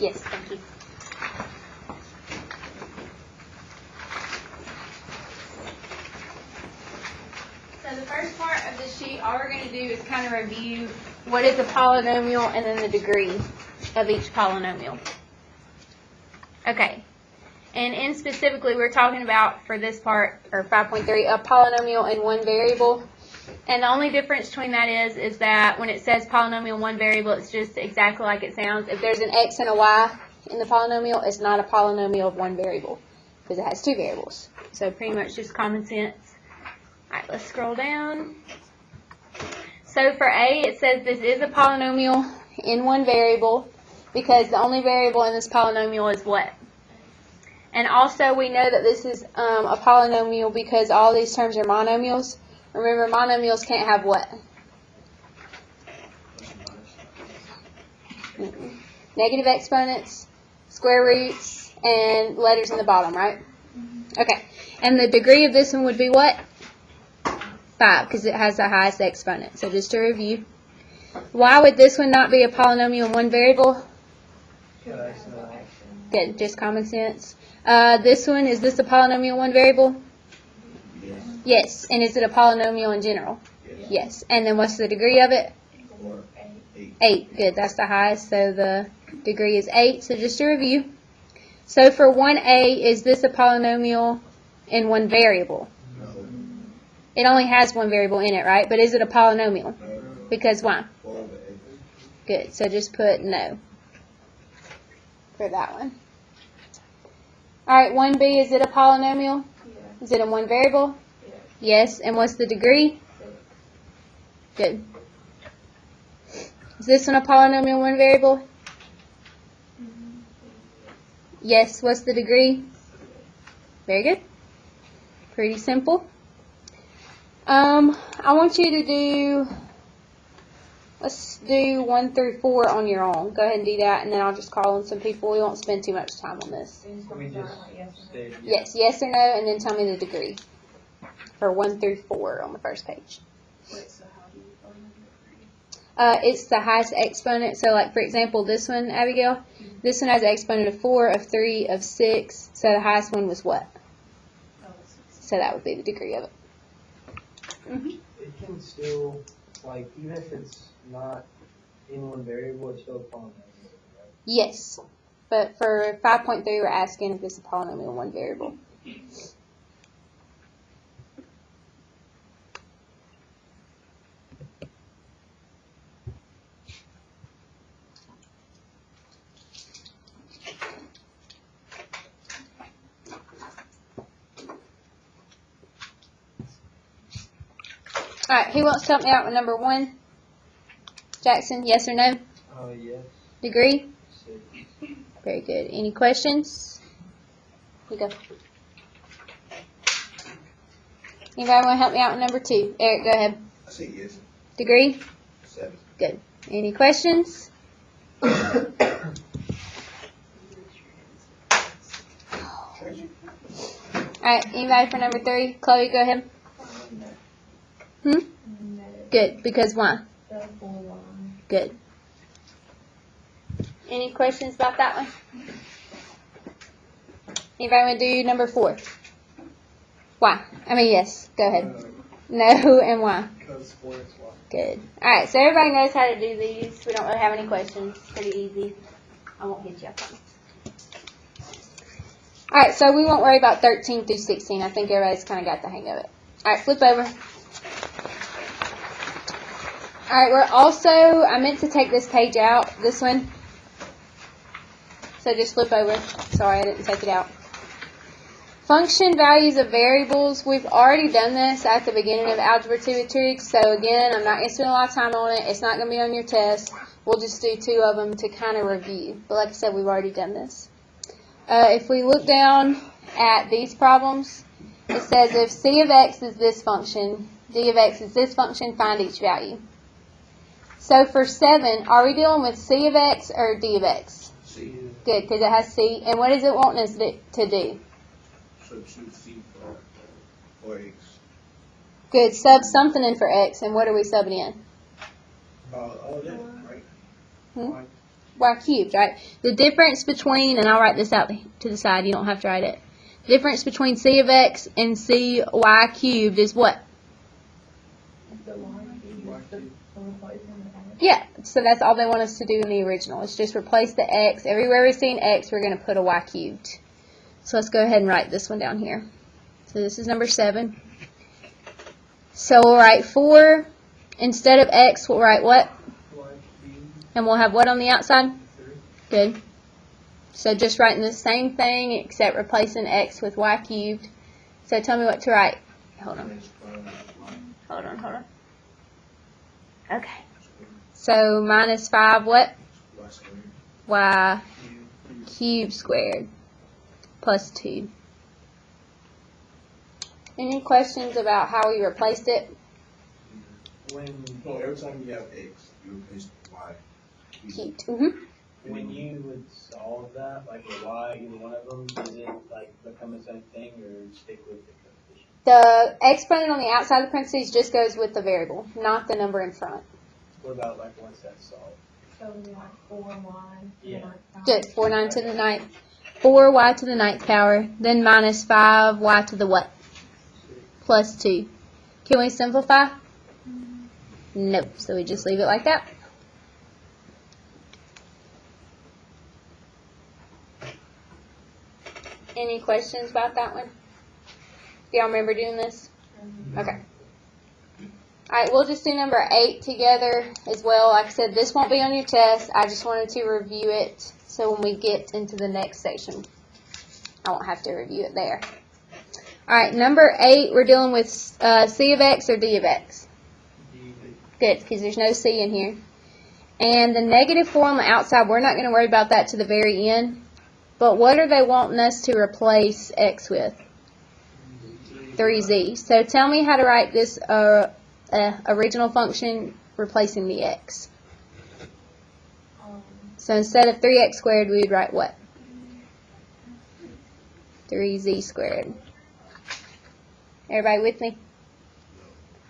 Yes, thank you. So the first part of the sheet, all we're going to do is kind of review what is a polynomial and then the degree of each polynomial. Okay. And in specifically, we're talking about, for this part, or 5.3, a polynomial in one variable. And the only difference between that is that when it says polynomial in one variable, it's just exactly like it sounds. If there's an x and a y in the polynomial, it's not a polynomial of one variable because it has two variables. So pretty much just common sense. All right, let's scroll down. So for A, it says this is a polynomial in one variable because the only variable in this polynomial is what? And also we know that this is a polynomial because all these terms are monomials. Remember, monomials can't have what? Negative exponents, square roots, and letters in the bottom, right? Okay. And the degree of this one would be what? 5, because it has the highest exponent. So just to review. Why would this one not be a polynomial in one variable? Good, just common sense. This one, is this a polynomial in one variable? Yes. And is it a polynomial in general? Yes. And then what's the degree of it? 8. Good, that's the highest, so the degree is 8. So just to review. So for 1a, is this a polynomial in one variable? It only has one variable in it, right? But is it a polynomial? Because why? Good, so just put no for that one. Alright, 1b, is it a polynomial? Is it in one variable? Yes. And what's the degree? Good. Is this one a polynomial in one variable? Yes. What's the degree? Very good. Pretty simple. I want you to do, let's do 1 through 4 on your own. Go ahead and do that, and then I'll just call on some people. We won't spend too much time on this. Yes, yes or no, and then tell me the degree for 1 through 4 on the first page. It's the highest exponent. So, like, for example, this one, Abigail, this one has an exponent of 4, of 3, of 6. So the highest one was what? So that would be the degree of it. It can still, like, even if it's not in one variable, it's still a polynomial, right? Yes. But for 5.3, we're asking if it's a polynomial in one variable. Alright, who wants to help me out with number 1? Jackson, yes or no? Yes. Degree? 6. Very good. Any questions? You go. Anybody want to help me out with number 2? Eric, go ahead. I say yes. Degree? 7. Good. Any questions? Alright, anybody for number 3? Chloe, go ahead. Good. Because why? Good. Any questions about that one? Anybody want to do number 4? Why? I mean, yes. Go ahead. No, and why? Because 4 is why. Good. Alright, so everybody knows how to do these. We don't really have any questions. Pretty easy. I won't hit you up on it. Alright, so we won't worry about 13 through 16. I think everybody's kind of got the hang of it. Alright, flip over. Alright, we're also, I meant to take this page out, this one. So just flip over. Sorry, I didn't take it out. Function values of variables. We've already done this at the beginning of Algebra 2 with Tricks. So again, I'm not going to spend a lot of time on it. It's not going to be on your test. We'll just do 2 of them to kind of review. But like I said, we've already done this. If we look down at these problems, it says if c of x is this function, d of x is this function, find each value. So for 7, are we dealing with c of x or d of x? C. Good, because it has c. And what is it wanting us to do? Substitute C for X. Good, sub something in for x. And what are we subbing in? All that, right? Hmm? y cubed, right? The difference between, and I'll write this out to the side, you don't have to write it. The difference between c of x and cy cubed is what? Yeah, so that's all they want us to do in the original. It's just replace the x. Everywhere we see an x, we're going to put a y cubed. So let's go ahead and write this one down here. So this is number 7. So we'll write 4. Instead of x, we'll write what? And we'll have what on the outside? Good. So just writing the same thing except replacing x with y cubed. So tell me what to write. Hold on. Hold on. Okay. So minus 5 what? Y cubed squared plus 2. Any questions about how we replaced it? No, every time you have x, you replace y. Cubed. When you would solve that, like a y, either one of them, does it like become the same thing or stick with the coefficient? The exponent on the outside of the parentheses just goes with the variable, not the number in front. What about like once that's solved? So we like 4y. Yeah. Good. 4y to the 9th. 4y to the 9th power. Then minus 5y to the what? Plus 2. Can we simplify? Nope. So we just leave it like that. Any questions about that one? Do y'all remember doing this? Okay. Alright, we'll just do number 8 together as well. Like I said, this won't be on your test. I just wanted to review it so when we get into the next section, I won't have to review it there. Alright, number 8, we're dealing with c of x or d of x? Good, because there's no c in here. And the negative 4 on the outside, we're not going to worry about that to the very end. But what are they wanting us to replace x with? 3z. So tell me how to write this original function replacing the x. So instead of 3x squared, we would write what? 3z squared. Everybody with me?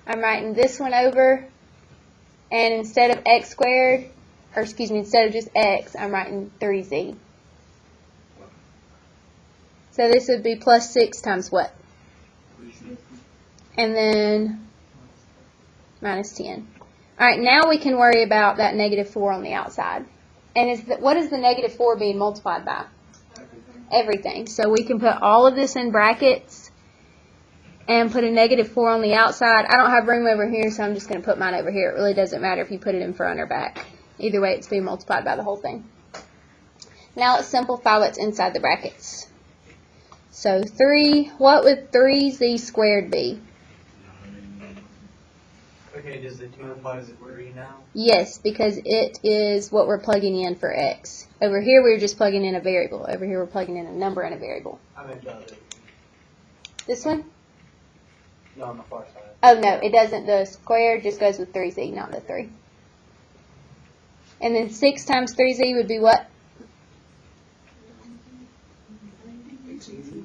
I'm writing this one over, and instead of x squared, or excuse me, instead of just x, I'm writing 3z. So this would be plus 6 times what? And then minus 10. Alright, now we can worry about that negative 4 on the outside. And what is the negative 4 being multiplied by? Everything. So we can put all of this in brackets and put a negative 4 on the outside. I don't have room over here, so I'm just going to put mine over here. It really doesn't matter if you put it in front or back. Either way, it's being multiplied by the whole thing. Now let's simplify what's inside the brackets. So what would 3z squared be? Okay, does the 2 apply to the 3 now? Yes, because it is what we're plugging in for x. Over here, we're just plugging in a variable. Over here, we're plugging in a number and a variable. I meant the other. This one? No, on the far side. Oh, no, it doesn't. The square just goes with 3z, not the 3. And then 6 times 3z would be what?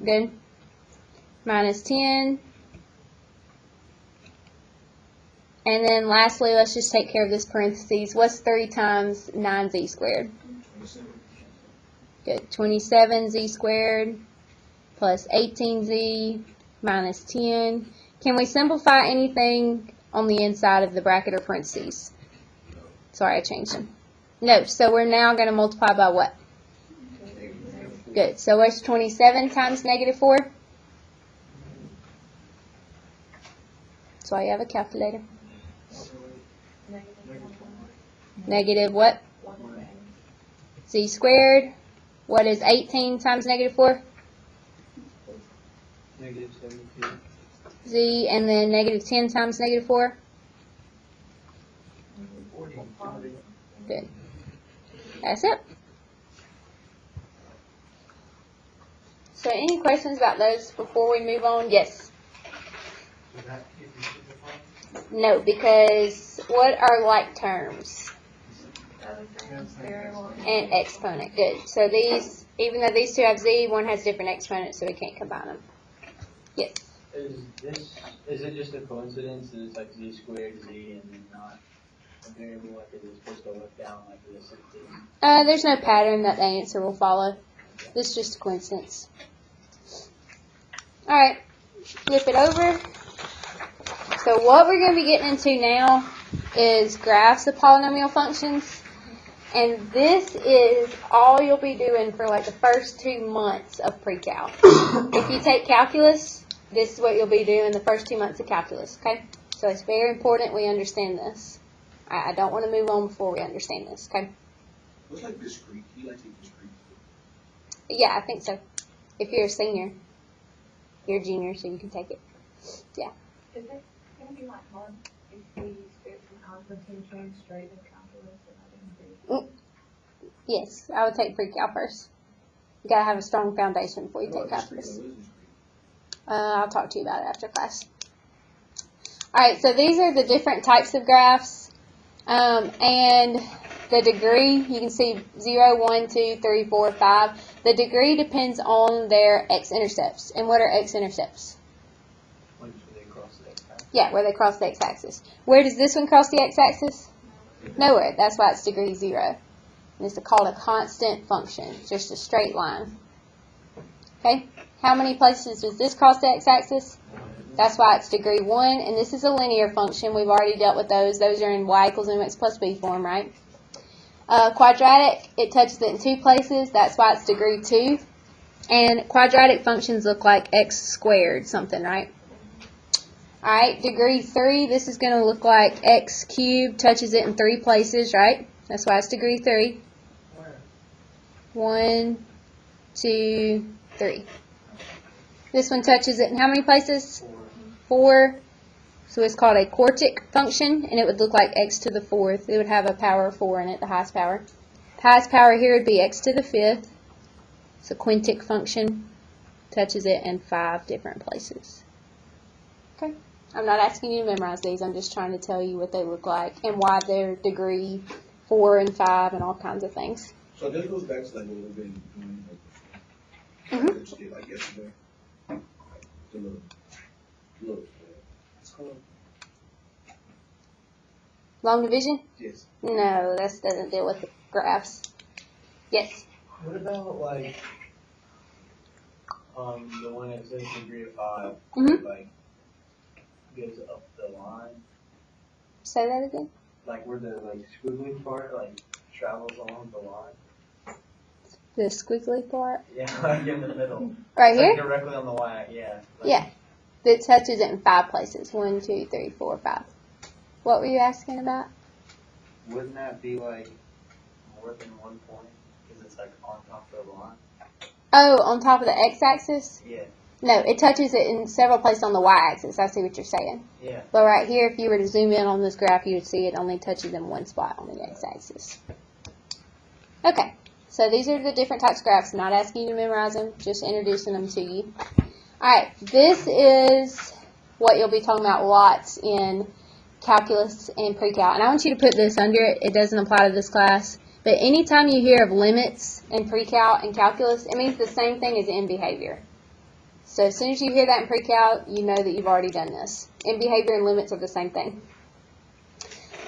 Good. Minus 10. And then lastly, let's just take care of this parentheses. What's 3 times 9z squared? Good. 27z squared plus 18z minus 10. Can we simplify anything on the inside of the bracket or parentheses? Sorry, I changed them. No, so we're now going to multiply by what? Good. So what's 27 times negative 4? That's why you have a calculator. Negative what? Z squared. What is 18 times negative 4? Negative 72. Z, and then negative 10 times negative 4? 40. Good. That's it. So any questions about those before we move on? Yes. No, because what are like terms? And exponent. Good. So these, even though these two have z, one has different exponents, so we can't combine them. Yes. Is it just a coincidence that it's like z squared z and then not a variable, like is it supposed to look down like this? There's no pattern that the answer will follow. This is just a coincidence. Alright, flip it over. So what we're going to be getting into now is graphs of polynomial functions. And this is all you'll be doing for like the first 2 months of pre-cal. If you take calculus, this is what you'll be doing the first 2 months of calculus, okay? So it's very important we understand this. I don't want to move on before we understand this, okay? What's like discrete? Do you like take discrete? Yeah, I think so. If you're a senior, you're a junior, so you can take it. Yeah. Is it gonna be like hard if we switch from algebra to change straight to calculus and I didn't do? Yes, I would take pre-cal first. You gotta have a strong foundation before you take calculus. I'll talk to you about it after class. Alright, so these are the different types of graphs. And the degree, you can see 0, 1, 2, 3, 4, 5. The degree depends on their x-intercepts. And what are x-intercepts? When they cross the x-axis. Yeah, where they cross the x-axis. Where does this one cross the x-axis? Nowhere. That's why it's degree 0. And it's called a constant function, just a straight line. Okay? How many places does this cross the x-axis? That's why it's degree 1, and this is a linear function. We've already dealt with those. Those are in y equals mx plus b form, right? Quadratic, it touches it in 2 places. That's why it's degree 2. And quadratic functions look like x squared something, right? Alright, degree 3, this is going to look like x cubed, touches it in 3 places, right? That's why it's degree 3. 1, 2, 3. This one touches it in how many places? 4. So it's called a quartic function, and it would look like x to the 4th. It would have a power of 4 in it, the highest power. The highest power here would be x to the 5th. It's a quintic function. Touches it in 5 different places. Okay. I'm not asking you to memorize these. I'm just trying to tell you what they look like and why they're degree 4 and 5 and all kinds of things. So this goes back to like what we've been doing Mm-hmm. like yesterday. The look. It's called. Long division? Yes. No, that doesn't deal with the graphs. Yes. What about like the one that says degree of 5, Mhm. like goes up the line, Say that again. like where the like squiggly part like travels along the line. The squiggly part. Yeah, like in the middle. Right It's here? like directly on the y. Yeah. Like, Yeah. That touches it in 5 places. 1, 2, 3, 4, 5. What were you asking about? Wouldn't that be like more than 1 point? Because it's like on top of the line. Oh, on top of the x-axis? Yeah. No, it touches it in several places on the y-axis. I see what you're saying. Yeah. But right here, if you were to zoom in on this graph, you would see it only touches in one spot on the x-axis. Okay, so these are the different types of graphs. I'm not asking you to memorize them, just introducing them to you. Alright, this is what you'll be talking about lots in calculus and pre-cal. And I want you to put this under it. It doesn't apply to this class. But anytime you hear of limits in pre-cal and calculus, it means the same thing as in behavior. So as soon as you hear that in pre-cal, you know that you've already done this. In behavior and limits are the same thing.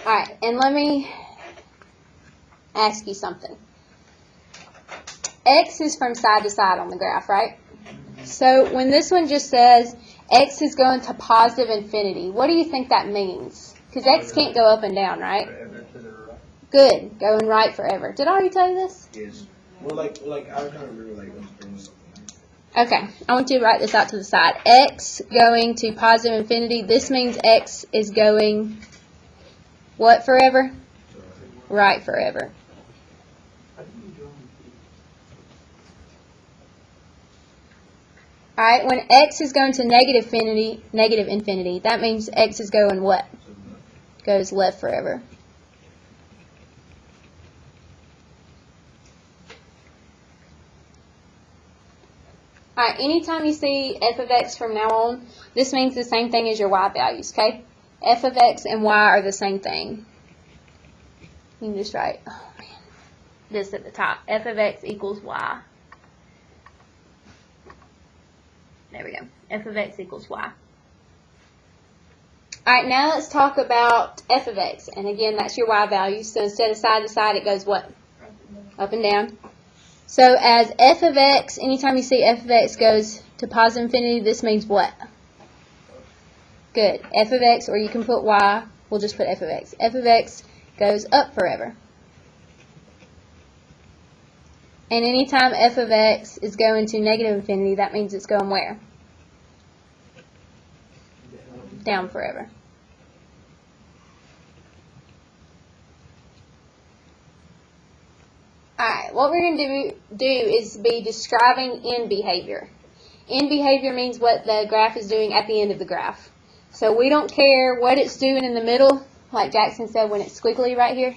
Alright, and let me ask you something. X is from side to side on the graph, right? So when this one just says x is going to positive infinity, what do you think that means? Because x can't go up and down, right? Forever to the right. Good. Going right forever. Did I already tell you this? Yes. Well, like I kind of remember like us doing something. Okay. I want you to write this out to the side. X going to positive infinity. This means x is going what forever? Right forever. Alright, when x is going to negative infinity, that means x is going what? Goes left forever. Alright, anytime you see f of x from now on, this means the same thing as your y values, okay? F of x and y are the same thing. You can just write, oh man, this at the top. F of x equals y. There we go. F of x equals y. Alright, now let's talk about f of x. And again, that's your y value. So instead of side to side, it goes what? Up and down. So as f of x, anytime you see f of x goes to positive infinity, this means what? Good. F of x, or you can put y, we'll just put f of x. F of x goes up forever. And anytime f of x is going to negative infinity, that means it's going where? Down forever. Alright, what we're going to do is be describing end behavior. End behavior means what the graph is doing at the end of the graph. So we don't care what it's doing in the middle, like Jackson said when it's squiggly right here.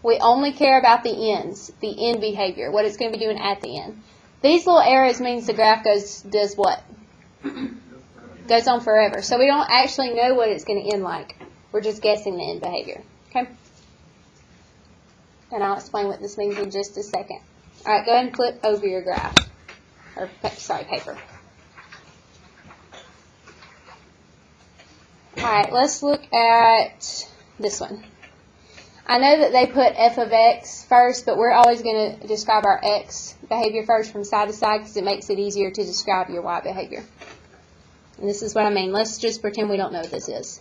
We only care about the ends, the end behavior, what it's going to be doing at the end. These little arrows means the graph does what? Goes on forever. So we don't actually know what it's going to end like. We're just guessing the end behavior. Okay? And I'll explain what this means in just a second. Alright, go ahead and flip over your graph. Or, sorry, paper. Alright, let's look at this one. I know that they put f of x first, but we're always going to describe our x behavior first from side to side because it makes it easier to describe your y behavior. And this is what I mean. Let's just pretend we don't know what this is.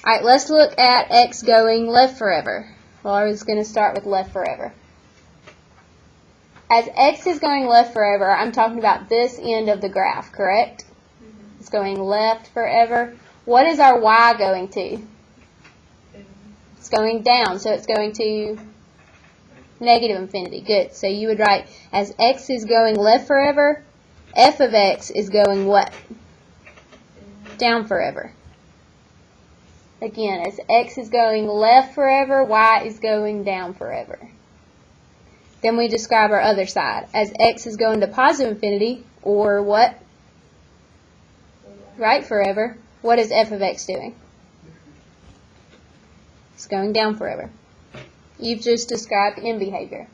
Alright, let's look at x going left forever. Well, I was going to start with left forever. As x is going left forever, I'm talking about this end of the graph, correct? It's going left forever. What is our y going to? It's going down, so it's going to negative infinity. Good. So you would write, as x is going left forever, f of x is going what? Down forever. Again, as x is going left forever, y is going down forever. Then we describe our other side. As x is going to positive infinity, or what? Right forever. What is f of x doing? It's going down forever. You've just described end behavior.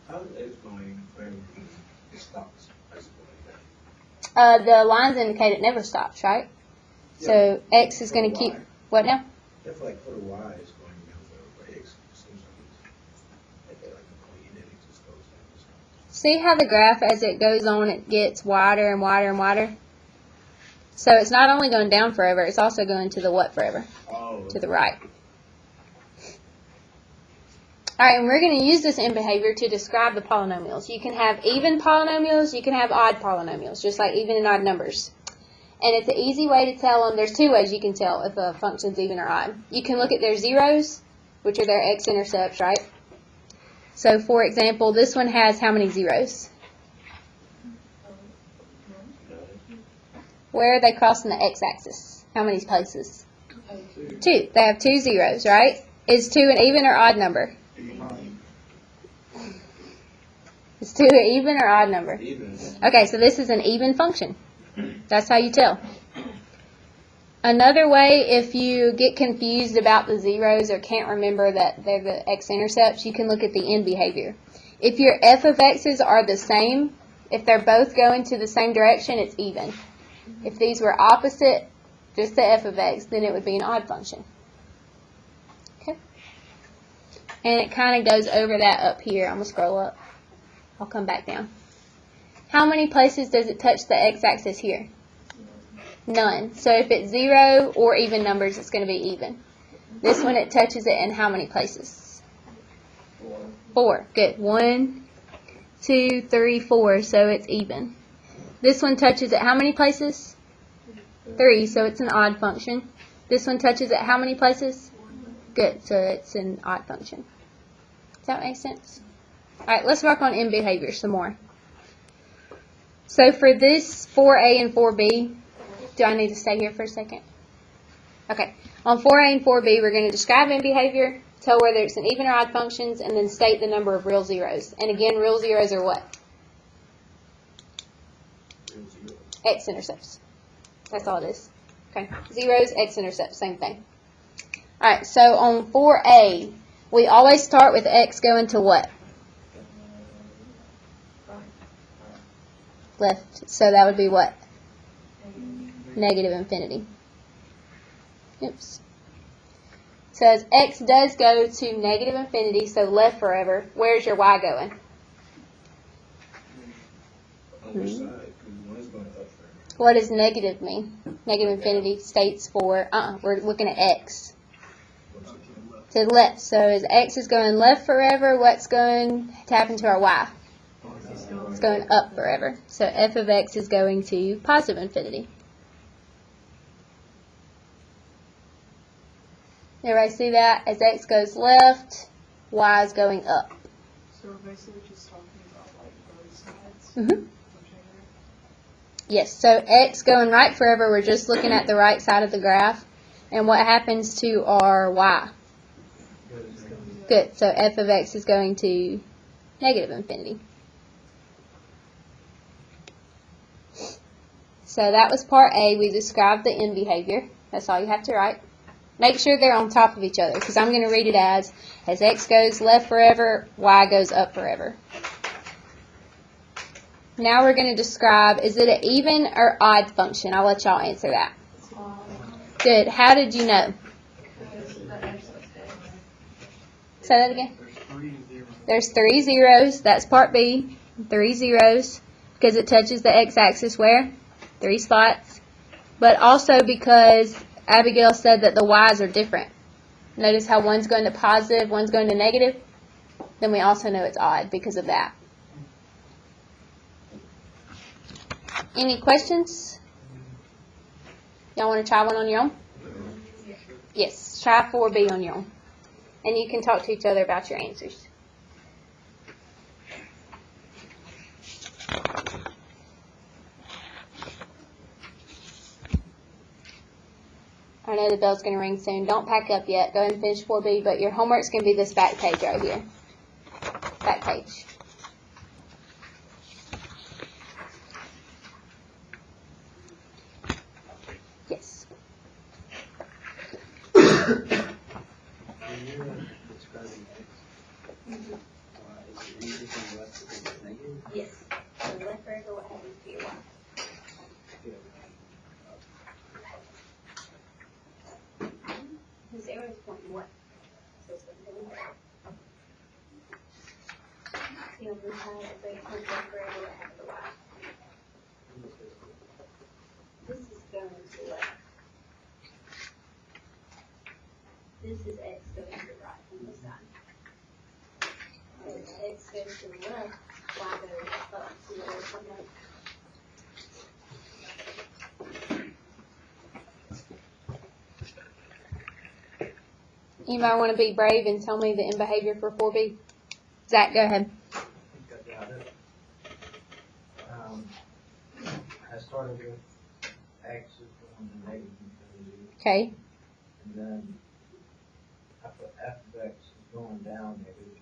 How is x going when it stops? The lines indicate it never stops, right? Yeah, so x is going to keep, what now? If like for the y is going down forever, but x seems like it's like the point, and then it just goes down. See how the graph, as it goes on, it gets wider and wider and wider? So it's not only going down forever, it's also going to the what forever? Oh. To the right. Alright, and we're going to use this end behavior to describe the polynomials. You can have even polynomials, you can have odd polynomials, just like even and odd numbers. And it's an easy way to tell them. There's two ways you can tell if a function's even or odd. You can look at their zeros, which are their x-intercepts, right? So, for example, this one has how many zeros? Where are they crossing the x-axis? How many places? 2. They have 2 zeros, right? Is 2 an even or odd number? Is 2 an even or odd number? Even. Okay, so this is an even function. That's how you tell. Another way, if you get confused about the zeros or can't remember that they're the x-intercepts, you can look at the end behavior. If your f of x's are the same, if they're both going to the same direction, it's even. If these were opposite, just the f of x, then it would be an odd function. Okay? And it kind of goes over that up here. I'm going to scroll up. I'll come back down. How many places does it touch the x-axis here? None. So if it's 0 or even numbers, it's going to be even. This one, it touches it in how many places? 4. Good. 1, 2, 3, 4. So it's even. This one touches it how many places? 3. So it's an odd function. This one touches it how many places? Good. So it's an odd function. Does that make sense? Alright, let's work on end behavior some more. So for this 4a and 4b, do I need to stay here for a second? Okay. On 4a and 4b, we're going to describe end behavior, tell whether it's an even or odd functions, and then state the number of real zeros. And again, real zeros are what? X-intercepts. That's all it is. Okay. Zeros, x-intercepts, same thing. Alright, so on 4a, we always start with x going to what? Left. So that would be what? negative infinity. Oops. So as x does go to negative infinity, so left forever, where's your y going? Other side, because one is going up forever. What does negative mean? Negative infinity states for, we're looking at x. What's it to the left? To the left. So as x is going left forever, what's going to happen to our y? It's going up forever. So f of x is going to positive infinity. Everybody see that? As x goes left, y is going up. So we're basically just talking about like both sides. Mm-hmm. Yes, so x going right forever, we're just looking at the right side of the graph. And what happens to our y? Good, so f of x is going to negative infinity. So that was part A. We described the end behavior. That's all you have to write. Make sure they're on top of each other, because I'm going to read it as x goes left forever, y goes up forever. Now we're going to describe, is it an even or odd function? I'll let y'all answer that. Good. How did you know? Say that again. There's 3 zeros. That's part B. 3 zeros. Because it touches the x-axis where? 3 spots. But also because Abigail said that the y's are different. Notice how one's going to positive, one's going to negative? Then we also know it's odd because of that. Any questions? Y'all want to try one on your own? Yes, try 4B on your own. And you can talk to each other about your answers. I know the bell's going to ring soon. Don't pack up yet. Go ahead and finish 4B, but your homework's going to be this back page right here. Back page. Yes. Yes. So left forever, what happens to your y? This arrow is pointing what? So it's going to go up. See on this side, if they point left forever, what happens to y? This is going to the left. This is x going to the right on this side. As x goes to the left, y goes up. See what it's coming up? Anybody want to be brave and tell me the end behavior for 4B? Zach, go ahead. I think I got it. I started with x is going to negative infinity, Okay. and then I put f of x is going down negative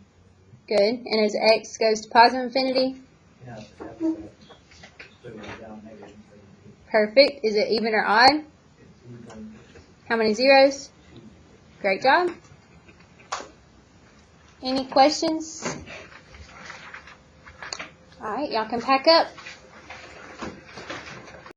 infinity. Good. And as x goes to positive infinity? Yeah, I put f of x is still going down negative infinity. Perfect. Is it even or odd? It's even. How many zeros? Great job. Any questions? All right, y'all can pack up.